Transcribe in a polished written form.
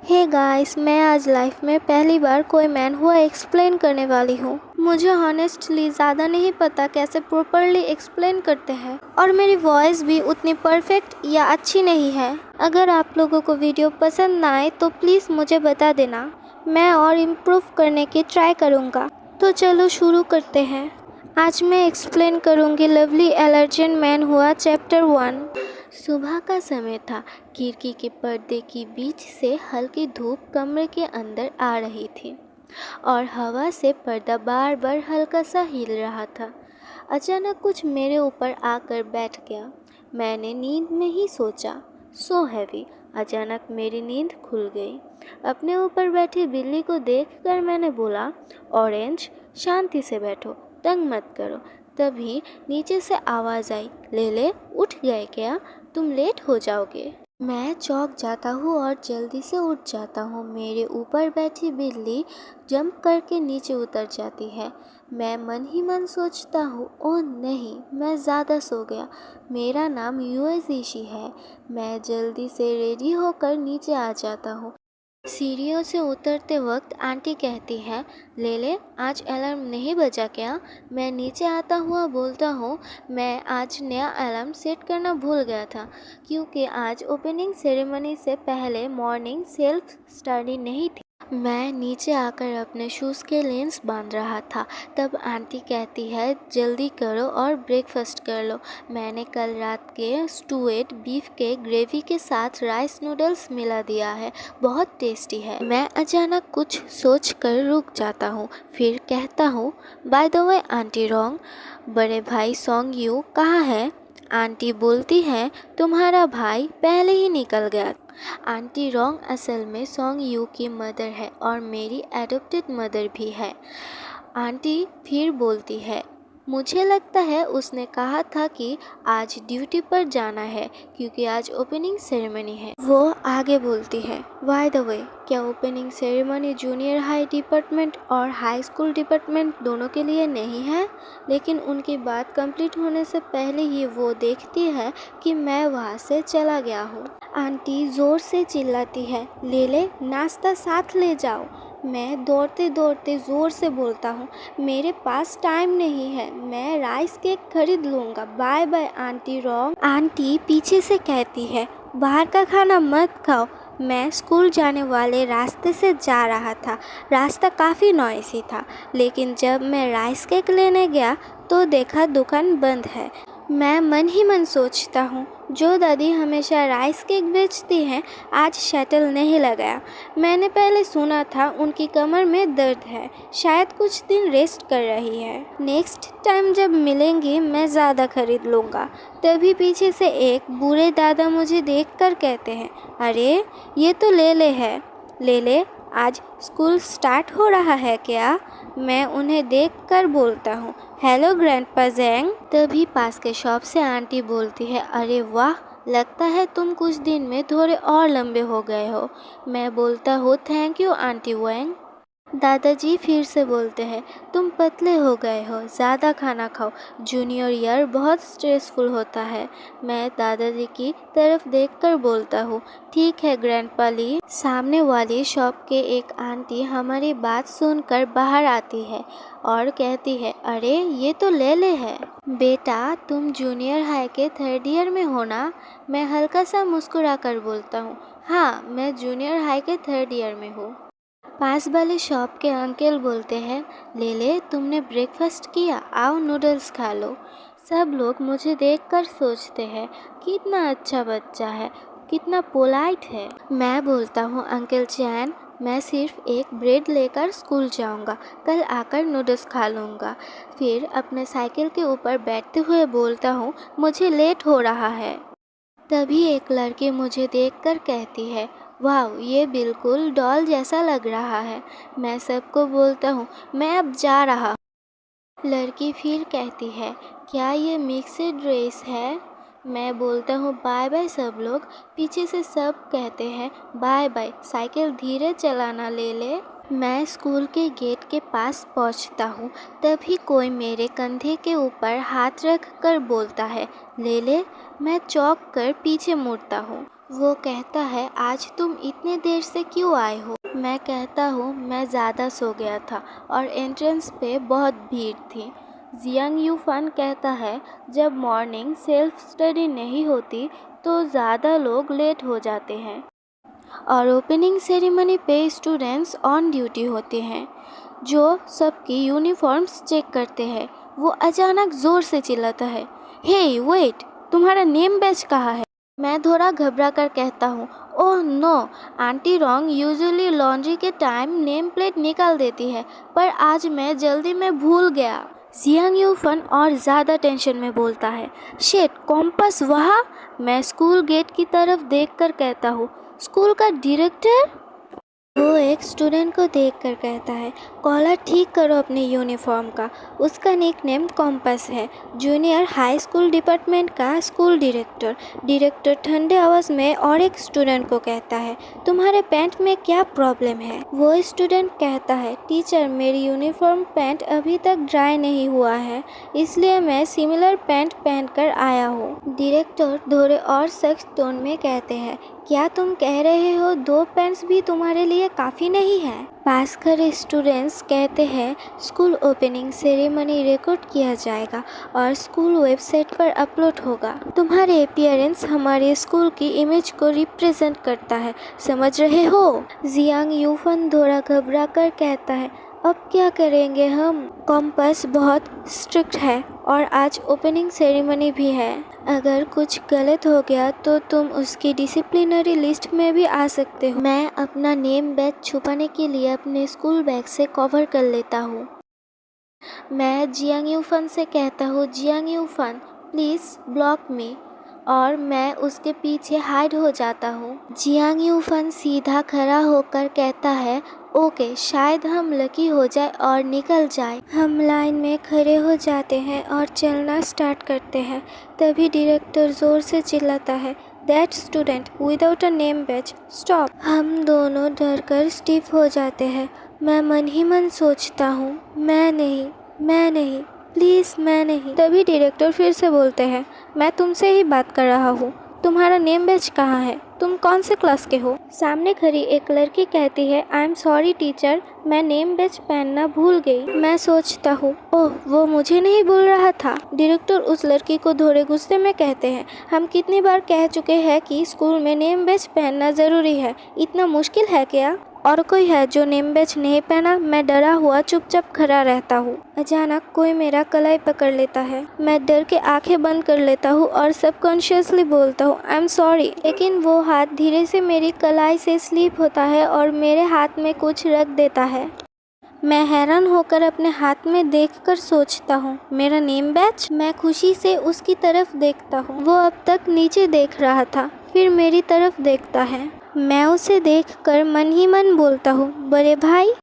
Hey guys, मैं आज life में पहली बार कोई मैन हुआ एक्सप्लेन करने वाली हूँ। मुझे हॉनेस्टली ज़्यादा नहीं पता कैसे प्रॉपरली एक्सप्लेन करते हैं और मेरी वॉइस भी उतनी परफेक्ट या अच्छी नहीं है। अगर आप लोगों को वीडियो पसंद ना आए तो प्लीज़ मुझे बता देना, मैं और इम्प्रूव करने की ट्राई करूँगा। तो चलो शुरू करते हैं। आज मैं एक्सप्लेन करूँगी लवली एलर्जेंट मैन हुआ चैप्टर 1। सुबह का समय था। खिड़की के पर्दे के बीच से हल्की धूप कमरे के अंदर आ रही थी और हवा से पर्दा बार बार हल्का सा हिल रहा था। अचानक कुछ मेरे ऊपर आकर बैठ गया। मैंने नींद में ही सोचा, सो हैवी। अचानक मेरी नींद खुल गई। अपने ऊपर बैठी बिल्ली को देखकर मैंने बोला, ऑरेंज शांति से बैठो, तंग मत करो। तभी नीचे से आवाज़ आई, ले उठ गए क्या? तुम लेट हो जाओगे। मैं चौंक जाता हूँ और जल्दी से उठ जाता हूँ। मेरे ऊपर बैठी बिल्ली जंप करके नीचे उतर जाती है। मैं मन ही मन सोचता हूँ, ओह नहीं, मैं ज़्यादा सो गया। मेरा नाम यूएजीशी है। मैं जल्दी से रेडी होकर नीचे आ जाता हूँ। सीढ़ियों से उतरते वक्त आंटी कहती है, ले आज अलार्म नहीं बजा क्या? मैं नीचे आता हुआ बोलता हूँ, मैं आज नया अलार्म सेट करना भूल गया था क्योंकि आज ओपनिंग सेरेमनी से पहले मॉर्निंग सेल्फ स्टडी नहीं थी। मैं नीचे आकर अपने शूज़ के लेंस बांध रहा था। तब आंटी कहती है, जल्दी करो और ब्रेकफास्ट कर लो। मैंने कल रात के स्टूएड बीफ के ग्रेवी के साथ राइस नूडल्स मिला दिया है, बहुत टेस्टी है। मैं अचानक कुछ सोच कर रुक जाता हूँ, फिर कहता हूँ, by the way aunty wrong, बड़े भाई सॉन्ग यू कहाँ है? आंटी बोलती है, तुम्हारा भाई पहले ही निकल गया। आंटी रॉन्ग असल में सॉन्ग यू की मदर है और मेरी एडॉप्टेड मदर भी है। आंटी फिर बोलती है, मुझे लगता है उसने कहा था कि आज ड्यूटी पर जाना है क्योंकि आज ओपनिंग सेरेमनी है। वो आगे बोलती है, बाय द वे, क्या opening ceremony junior high department और हाई स्कूल डिपार्टमेंट दोनों के लिए नहीं है? लेकिन उनकी बात कंप्लीट होने से पहले ही वो देखती है कि मैं वहाँ से चला गया हूँ। आंटी ज़ोर से चिल्लाती है, ले नाश्ता साथ ले जाओ। मैं दौड़ते दौड़ते ज़ोर से बोलता हूँ, मेरे पास टाइम नहीं है, मैं राइस केक खरीद लूँगा, bye bye aunty Rong. Aunty पीछे से कहती है, बाहर का खाना मत खाओ। मैं स्कूल जाने वाले रास्ते से जा रहा था। रास्ता काफ़ी नॉइसी था, लेकिन जब मैं राइस केक लेने गया तो देखा दुकान बंद है। मैं मन ही मन सोचता हूँ, जो दादी हमेशा राइस केक बेचती हैं, आज शटल नहीं लगाया। मैंने पहले सुना था उनकी कमर में दर्द है, शायद कुछ दिन रेस्ट कर रही है। नेक्स्ट टाइम जब मिलेंगी मैं ज़्यादा खरीद लूँगा। तभी पीछे से एक बूढ़े दादा मुझे देखकर कहते हैं, अरे ये तो ले है। ले आज स्कूल स्टार्ट हो रहा है क्या? मैं उन्हें देखकर बोलता हूँ, हेलो ग्रैंडपा ज़ैंग। तभी पास के शॉप से आंटी बोलती है, अरे वाह, लगता है तुम कुछ दिन में थोड़े और लंबे हो गए हो। मैं बोलता हूँ, थैंक यू आंटी वैंग। दादाजी फिर से बोलते हैं, तुम पतले हो गए हो, ज़्यादा खाना खाओ, जूनियर ईयर बहुत स्ट्रेसफुल होता है। मैं दादाजी की तरफ देखकर बोलता हूँ, ठीक है ग्रैंडपा ली। सामने वाली शॉप के एक आंटी हमारी बात सुनकर बाहर आती है और कहती है, अरे ये तो ले है। बेटा तुम जूनियर हाई के 3rd ईयर में हो ना? मैं हल्का सा मुस्कुरा कर बोलता हूँ, हाँ मैं जूनियर हाई के 3rd ईयर में हूँ। पास वाले शॉप के अंकल बोलते हैं, ले तुमने ब्रेकफास्ट किया, आओ नूडल्स खा लो। सब लोग मुझे देखकर सोचते हैं, कितना अच्छा बच्चा है, कितना पोलाइट है। मैं बोलता हूँ, अंकल चैन, मैं सिर्फ एक ब्रेड लेकर स्कूल जाऊँगा, कल आकर नूडल्स खा लूँगा। फिर अपने साइकिल के ऊपर बैठते हुए बोलता हूँ, मुझे लेट हो रहा है। तभी एक लड़की मुझे देखकर कहती है, वाह ये बिल्कुल डॉल जैसा लग रहा है। मैं सबको बोलता हूँ, मैं अब जा रहा हूँ। लड़की फिर कहती है, क्या ये मिक्स्ड ड्रेस है? मैं बोलता हूँ, बाय बाय सब लोग। पीछे से सब कहते हैं, बाय बाय, साइकिल धीरे चलाना ले। मैं स्कूल के गेट के पास पहुंचता हूँ। तभी कोई मेरे कंधे के ऊपर हाथ रख कर बोलता है, ले। मैं चौंक कर पीछे मुड़ता हूँ। वो कहता है, आज तुम इतने देर से क्यों आए हो? मैं कहता हूँ, मैं ज़्यादा सो गया था और एंट्रेंस पे बहुत भीड़ थी। जियांग यूफान कहता है, जब मॉर्निंग सेल्फ स्टडी नहीं होती तो ज़्यादा लोग लेट हो जाते हैं और ओपनिंग सेरेमनी पे स्टूडेंट्स ऑन ड्यूटी होते हैं जो सबकी यूनिफॉर्म्स चेक करते हैं। वो अचानक ज़ोर से चिल्लाता है, हे वेट, तुम्हारा नेम बैज कहाँ है? मैं थोड़ा घबरा कर कहता हूँ, oh no, aunty Rong usually laundry के टाइम नेम प्लेट निकाल देती है, पर आज मैं जल्दी में भूल गया। जियांग यूफन और ज़्यादा टेंशन में बोलता है, शिट, कॉम्पस वहाँ? मैं स्कूल गेट की तरफ देखकर कहता हूँ, स्कूल का डायरेक्टर? वो एक स्टूडेंट को देखकर कहता है, कॉलर ठीक करो अपने यूनिफॉर्म का। उसका निकनेम कॉम्पस है। जूनियर हाई स्कूल डिपार्टमेंट का स्कूल डायरेक्टर ठंडे आवाज़ में और एक स्टूडेंट को कहता है, तुम्हारे पैंट में क्या प्रॉब्लम है? वो स्टूडेंट कहता है, टीचर, मेरी यूनिफॉर्म पैंट अभी तक ड्राई नहीं हुआ है, इसलिए मैं सिमिलर पैंट पहनकर आया हूँ। डायरेक्टर थोड़े और सख्त टोन में कहते हैं, क्या तुम कह रहे हो दो पेन्स भी तुम्हारे लिए काफ़ी नहीं है? पास खड़े स्टूडेंट्स कहते हैं, स्कूल ओपनिंग सेरेमनी रिकॉर्ड किया जाएगा और स्कूल वेबसाइट पर अपलोड होगा। तुम्हारे अपीयरेंस हमारे स्कूल की इमेज को रिप्रेजेंट करता है, समझ रहे हो? जियांग यूफन थोड़ा घबरा कर कहता है, अब क्या करेंगे हम? कॉम्पस बहुत स्ट्रिक्ट है और आज ओपनिंग सेरेमनी भी है। अगर कुछ गलत हो गया तो तुम उसकी डिसिप्लिनरी लिस्ट में भी आ सकते हो। मैं अपना नेम बैज छुपाने के लिए अपने स्कूल बैग से कवर कर लेता हूँ। मैं जियांग यूफन से कहता हूँ, जियांग यूफन प्लीज़ ब्लॉक मी, और मैं उसके पीछे हाइड हो जाता हूँ। जियांग यूफन सीधा खड़ा होकर कहता है, ओके, शायद हम लकी हो जाए और निकल जाए। हम लाइन में खड़े हो जाते हैं और चलना स्टार्ट करते हैं। तभी डायरेक्टर ज़ोर से चिल्लाता है, that student without a name badge, stop. हम दोनों डर कर स्टिफ हो जाते हैं। मैं मन ही मन सोचता हूँ, मैं नहीं, प्लीज़ मैं नहीं। तभी डायरेक्टर फिर से बोलते हैं, मैं तुमसे ही बात कर रहा हूँ, तुम्हारा नेम बैज कहाँ है? तुम कौन से क्लास के हो? सामने खड़ी एक लड़की कहती है, आई एम सॉरी टीचर, मैं नेम बैज पहनना भूल गई। मैं सोचता हूँ, ओह, वो मुझे नहीं बोल रहा था। डायरेक्टर उस लड़की को थोड़े गुस्से में कहते हैं, हम कितनी बार कह चुके हैं कि स्कूल में नेम बैज पहनना ज़रूरी है, इतना मुश्किल है क्या? और कोई है जो नेम बैज नहीं पहना? मैं डरा हुआ चुपचाप खड़ा रहता हूँ। अचानक कोई मेरा कलाई पकड़ लेता है। मैं डर के आंखें बंद कर लेता हूँ और सबकॉन्शियसली बोलता हूँ, आई एम सॉरी। लेकिन वो हाथ धीरे से मेरी कलाई से स्लिप होता है और मेरे हाथ में कुछ रख देता है। मैं हैरान होकर अपने हाथ में देखकर सोचता हूँ, मेरा नेम बैज? मैं खुशी से उसकी तरफ देखता हूँ। वो अब तक नीचे देख रहा था, फिर मेरी तरफ देखता है। मैं उसे देखकर मन ही मन बोलता हूँ, बड़े भाई।